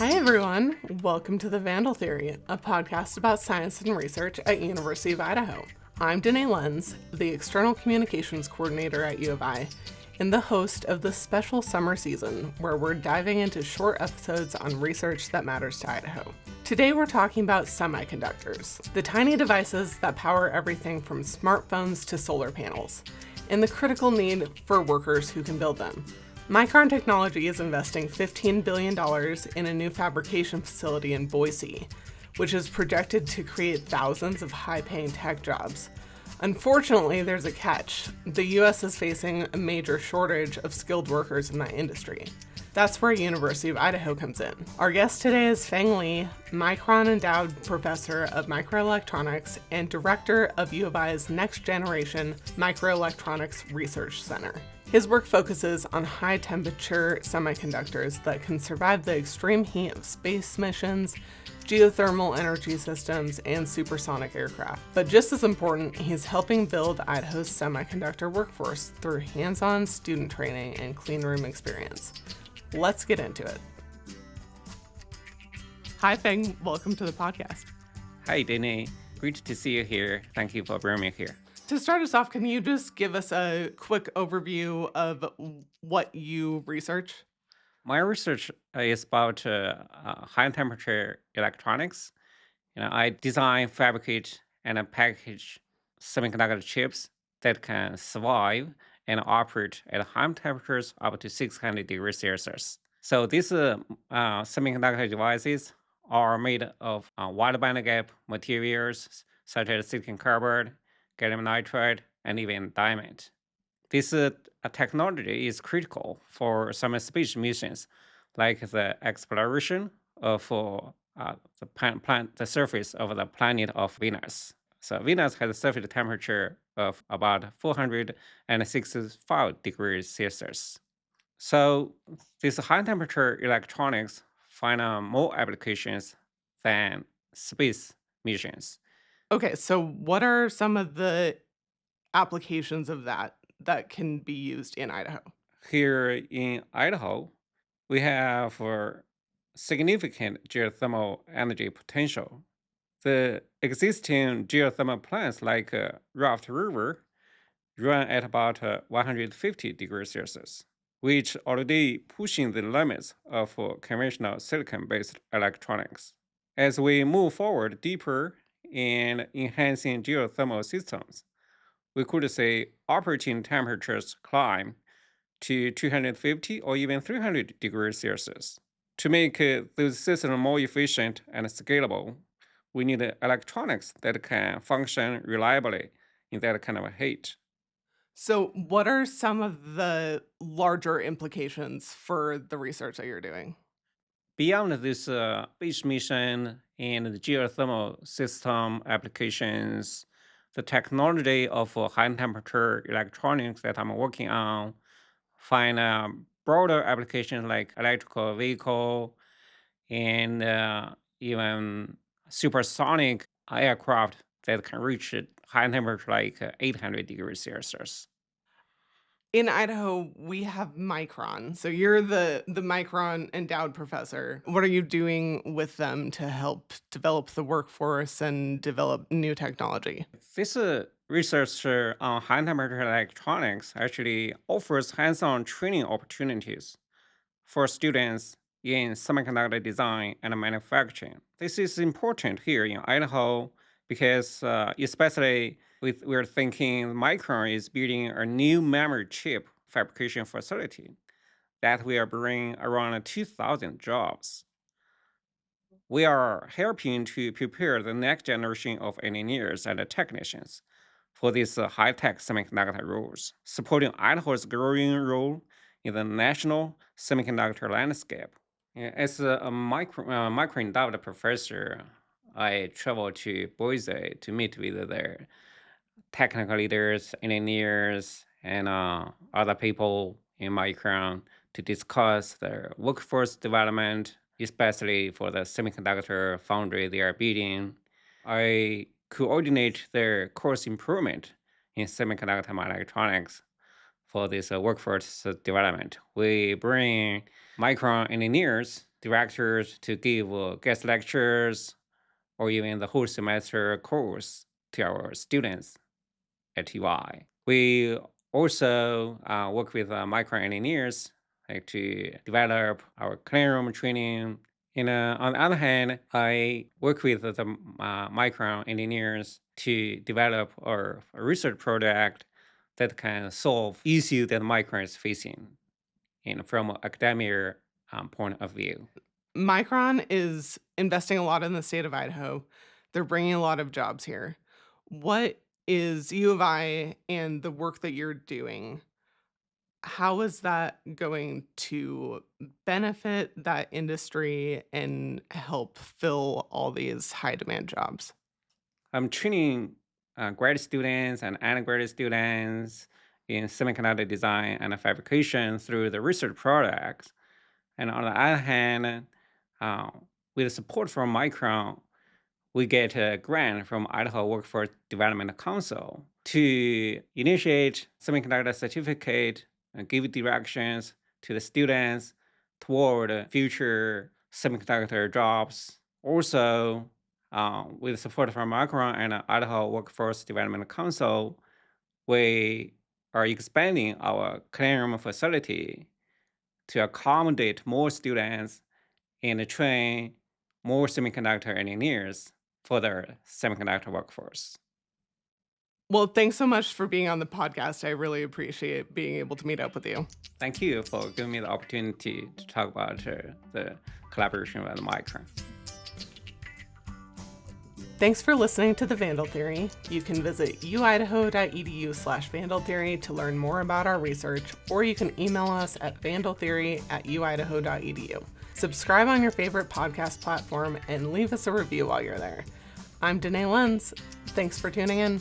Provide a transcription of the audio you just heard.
Hi everyone, welcome to the Vandal Theory, a podcast about science and research at University of Idaho. I'm Danae Lenz, the External Communications Coordinator at U of I, and the host of the special summer season where we're diving into short episodes on research that matters to Idaho. Today we're talking about semiconductors, the tiny devices that power everything from smartphones to solar panels, and the critical need for workers who can build them. Micron Technology is investing $15 billion in a new fabrication facility in Boise, which is projected to create thousands of high-paying tech jobs. Unfortunately, there's a catch. The U.S. is facing a major shortage of skilled workers in that industry. That's where University of Idaho comes in. Our guest today is Feng Li, Micron Endowed Professor of Microelectronics and Director of U of I's Next Generation Microelectronics Research Center. His work focuses on high-temperature semiconductors that can survive the extreme heat of space missions, geothermal energy systems, and supersonic aircraft. But just as important, he's helping build Idaho's semiconductor workforce through hands-on student training and clean room experience. Let's get into it. Hi, Feng. Welcome to the podcast. Hi, Danae. Great to see you here. Thank you for bringing me here. To start us off, can you just give us a quick overview of what you research? My research is about high-temperature electronics. I design, fabricate, and package semiconductor chips that can survive and operate at high temperatures up to 600 degrees Celsius. So these semiconductor devices are made of wide bandgap materials such as silicon carbide, gallium nitride, and even diamond. This technology is critical for some space missions, like the exploration of the surface of the planet of Venus. So Venus has a surface temperature of about 465 degrees Celsius. So these high temperature electronics find more applications than space missions. Okay, so what are some of the applications of that can be used in Idaho? Here in Idaho, we have significant geothermal energy potential. The existing geothermal plants like Raft River run at about 150 degrees Celsius, which already pushing the limits of conventional silicon-based electronics. As we move forward deeper in enhancing geothermal systems, we could see operating temperatures climb to 250 or even 300 degrees Celsius. To make those systems more efficient and scalable, we need electronics that can function reliably in that kind of heat. So what are some of the larger implications for the research that you're doing? Beyond this space mission and the geothermal system applications, the technology of high temperature electronics that I'm working on find broader applications like electrical vehicle and even supersonic aircraft that can reach high temperature like 800 degrees Celsius. In Idaho, we have Micron. So you're the Micron Endowed Professor. What are you doing with them to help develop the workforce and develop new technology? This research on high temperature electronics actually offers hands-on training opportunities for students in semiconductor design and manufacturing. This is important here in Idaho because especially we're thinking Micron is building a new memory chip fabrication facility that will bring around 2,000 jobs. We are helping to prepare the next generation of engineers and technicians for these high-tech semiconductor roles, supporting Idaho's growing role in the national semiconductor landscape. As a micro-endowed professor, I traveled to Boise to meet with their technical leaders, engineers, and other people in Micron to discuss their workforce development, especially for the semiconductor foundry they are building. I coordinate their course improvement in semiconductor electronics for this workforce development. We bring Micron engineers directors to give guest lectures or even the whole semester course to our students at UI. We also work with Micron engineers like to develop our clean room training. And on the other hand, I work with the Micron engineers to develop a research project that can solve issues that Micron is facing, from an academic point of view. Micron is investing a lot in the state of Idaho. They're bringing a lot of jobs here. What is U of I and the work that you're doing? How is that going to benefit that industry and help fill all these high demand jobs? I'm training grad students and undergraduate students in semiconductor design and fabrication through the research projects. And on the other hand, uh, with support from Micron, we get a grant from Idaho Workforce Development Council to initiate semiconductor certificate and give directions to the students toward future semiconductor jobs. Also, with support from Micron and Idaho Workforce Development Council, we are expanding our clean room facility to accommodate more students and train more semiconductor engineers for the semiconductor workforce. Well, thanks so much for being on the podcast. I really appreciate being able to meet up with you. Thank you for giving me the opportunity to talk about the collaboration with Micron. Thanks for listening to the Vandal Theory. You can visit uidaho.edu/Vandal Theory to learn more about our research, or you can email us at vandaltheory@uidaho.edu. Subscribe on your favorite podcast platform and leave us a review while you're there. I'm Danae Lenz. Thanks for tuning in.